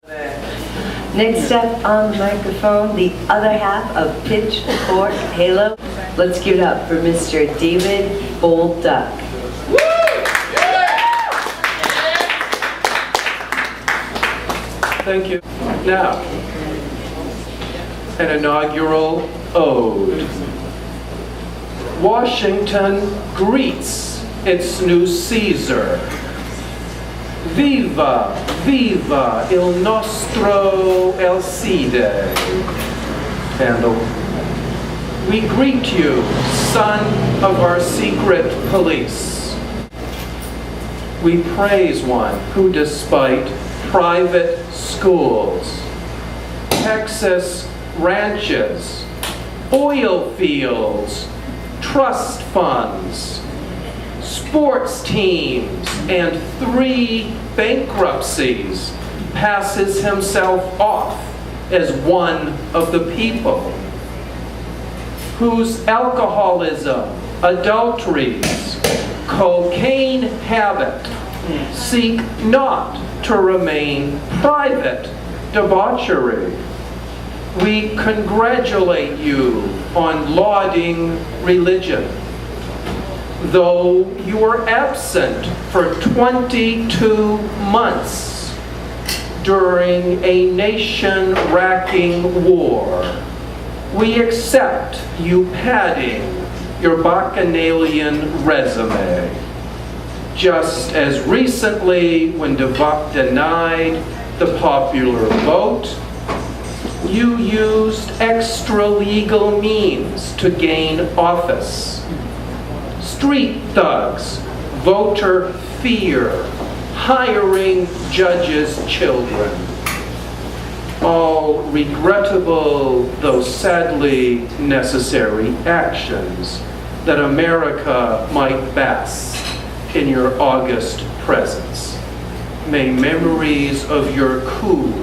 Next up on the microphone, the other half of Pitchfork Halo. Let's give it up for Mr. David Bolduc. Thank you. Now, an inaugural ode. Washington greets its new Caesar. Viva, viva il nostro Alcide. And we greet you, son of our secret police. We praise one who, despite private schools, Texas ranches, oil fields, trust funds, sports teams, and 3 bankruptcies, passes himself off as one of the people, whose alcoholism, adulteries, cocaine habit seek not to remain private debauchery. We congratulate you on lauding religion, though you were absent for 22 months during a nation-racking war. We accept you padding your bacchanalian resume. Just as recently, when denied the popular vote, you used extra-legal means to gain office. Street thugs, voter fear, hiring judges' children. All regrettable, though sadly necessary, actions that America might bask in your august presence. May memories of your coup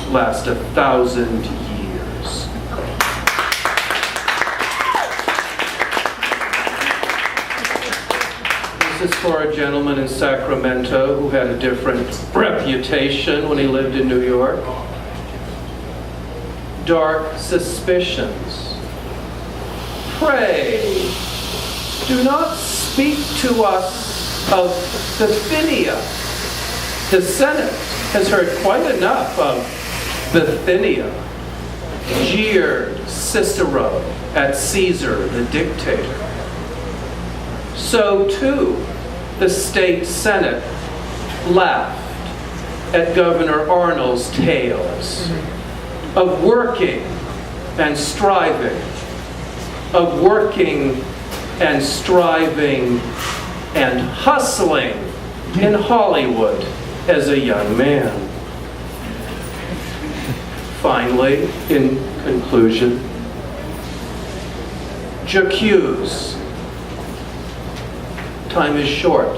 last 1,000 years. This is for a gentleman in Sacramento who had a different reputation when he lived in New York. Dark suspicions. Pray, do not speak to us of Bithynia. The Senate has heard quite enough of Bithynia. Jeered Cicero at Caesar the dictator. So too, the state Senate laughed at Governor Arnold's tales of working and striving, of working and striving and hustling in Hollywood as a young man. Finally, in conclusion, j'accuse. Time is short.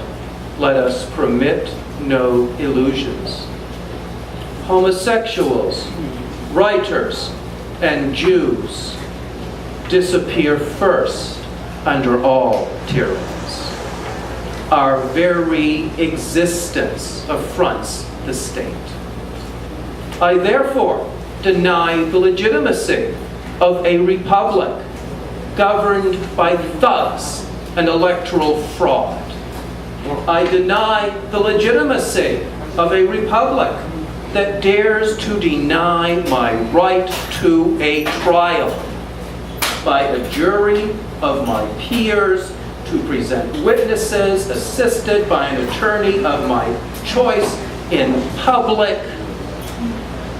Let us permit no illusions. Homosexuals, writers, and Jews disappear first under all tyrannies. Our very existence affronts the state. I therefore deny the legitimacy of a republic governed by thugs and electoral fraud. I deny the legitimacy of a republic that dares to deny my right to a trial by a jury of my peers, to present witnesses assisted by an attorney of my choice in public,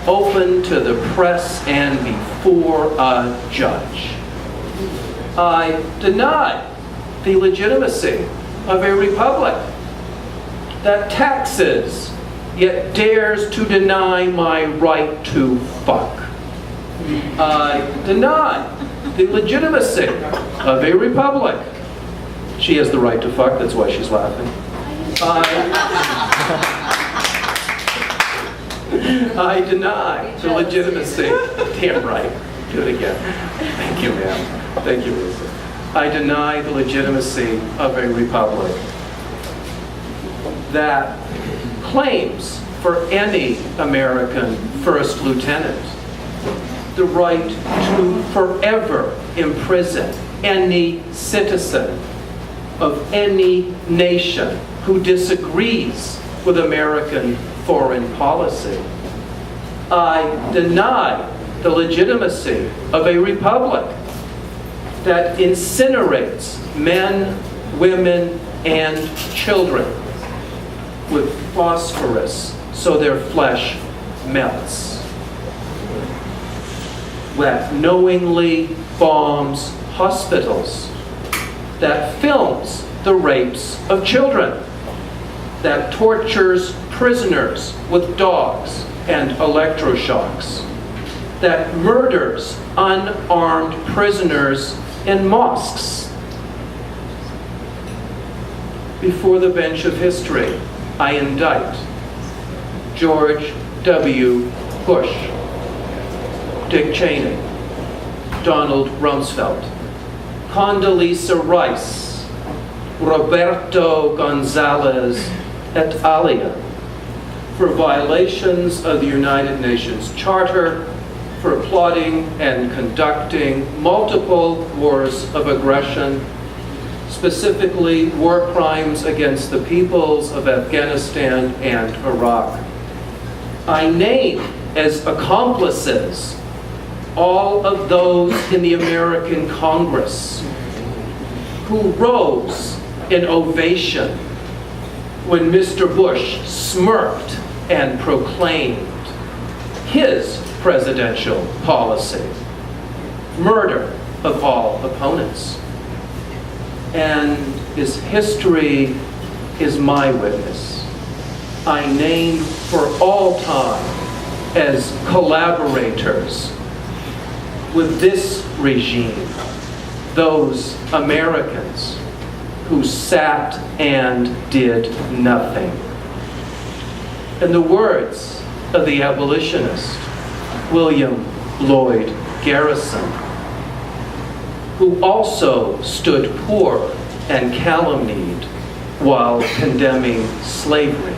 open to the press and before a judge. I deny the legitimacy of a republic that taxes yet dares to deny my right to fuck. I deny the legitimacy of a republic. She has the right to fuck, that's why she's laughing. I deny the legitimacy. Damn right. Do it again. Thank you, ma'am. Thank you, Lisa. I deny the legitimacy of a republic that claims for any American first lieutenant. The right to forever imprison any citizen of any nation who disagrees with American foreign policy. I deny the legitimacy of a republic that incinerates men, women, and children with phosphorus so their flesh melts, that knowingly bombs hospitals, that films the rapes of children, that tortures prisoners with dogs and electroshocks, that murders unarmed prisoners in mosques. Before the bench of history, I indict George W. Bush, Dick Cheney, Donald Rumsfeld, Condoleezza Rice, Roberto Gonzalez et alia, for violations of the United Nations Charter, for plotting and conducting multiple wars of aggression, specifically war crimes against the peoples of Afghanistan and Iraq. I name as accomplices all of those in the American Congress who rose in ovation when Mr. Bush smirked and proclaimed his presidential policy: murder of all opponents. And his history is my witness. I name for all time as collaborators with this regime those Americans who sat and did nothing. In the words of the abolitionist William Lloyd Garrison, who also stood poor and calumnied while condemning slavery,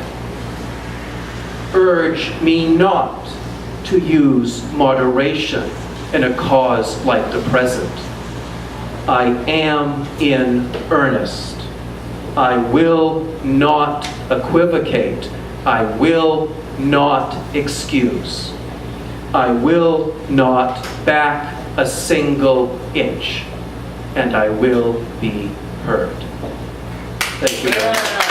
urge me not to use moderation in a cause like the present. I am in earnest. I will not equivocate. I will not excuse. I will not back a single inch, and I will be heard. Thank you very much.